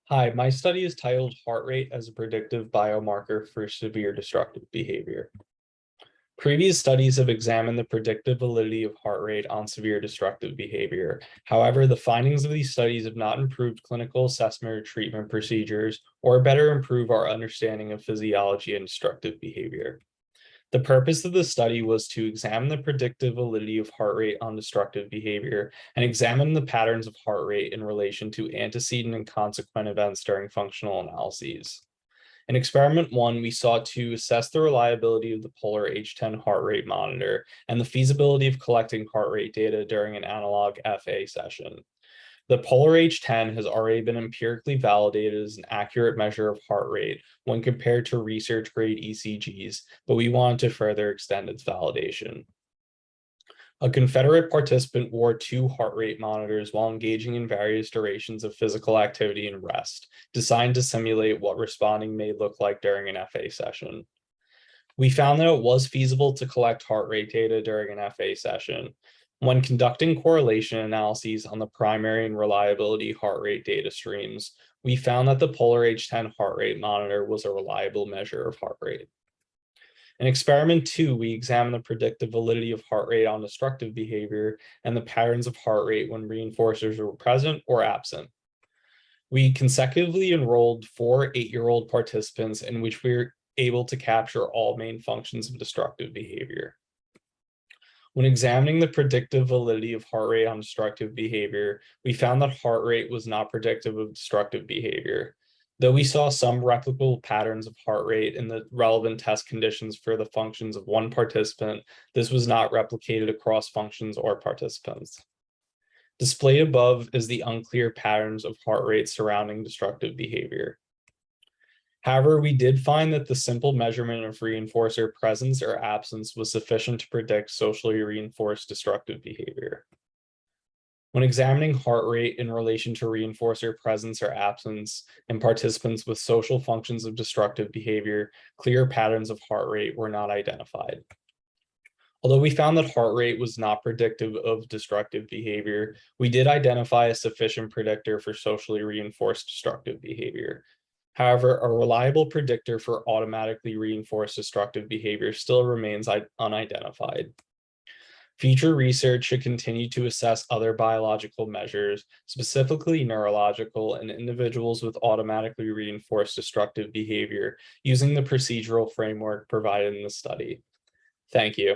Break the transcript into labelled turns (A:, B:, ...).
A: Hi, my study is titled Heart Rate as a Predictive Biomarker for Severe Destructive Behavior. Previous studies have examined the predictive validity of heart rate on severe destructive behavior. However, the findings of these studies have not improved clinical assessment or treatment procedures or better improve our understanding of physiology and destructive behavior. The purpose of the study was to examine the predictive validity of heart rate on destructive behavior and examine the patterns of heart rate in relation to antecedent and consequent events during functional analyses. In experiment 1, we sought to assess the reliability of the polar H10 heart rate monitor and the feasibility of collecting heart rate data during an analog FA session. The Polar H10 has already been empirically validated as an accurate measure of heart rate when compared to research-grade ECGs, but we wanted to further extend its validation. A Confederate participant wore 2 heart rate monitors while engaging in various durations of physical activity and rest, designed to simulate what responding may look like during an FA session. We found that it was feasible to collect heart rate data during an FA session. When conducting correlation analyses on the primary and reliability heart rate data streams, we found that the Polar H10 heart rate monitor was a reliable measure of heart rate. In experiment 2, we examined the predictive validity of heart rate on destructive behavior and the patterns of heart rate when reinforcers were present or absent. We consecutively enrolled 4 8-year-old participants in which we were able to capture all main functions of destructive behavior. When examining the predictive validity of heart rate on destructive behavior, we found that heart rate was not predictive of destructive behavior. Though we saw some replicable patterns of heart rate in the relevant test conditions for the functions of one participant, this was not replicated across functions or participants. Displayed above is the unclear patterns of heart rate surrounding destructive behavior. However, we did find that the simple measurement of reinforcer presence or absence was sufficient to predict socially reinforced destructive behavior. When examining heart rate in relation to reinforcer presence or absence in participants with social functions of destructive behavior, clear patterns of heart rate were not identified. Although we found that heart rate was not predictive of destructive behavior, we did identify a sufficient predictor for socially reinforced destructive behavior. However, a reliable predictor for automatically reinforced destructive behavior still remains unidentified. Future research should continue to assess other biological measures, specifically neurological, in individuals with automatically reinforced destructive behavior using the procedural framework provided in the study. Thank you.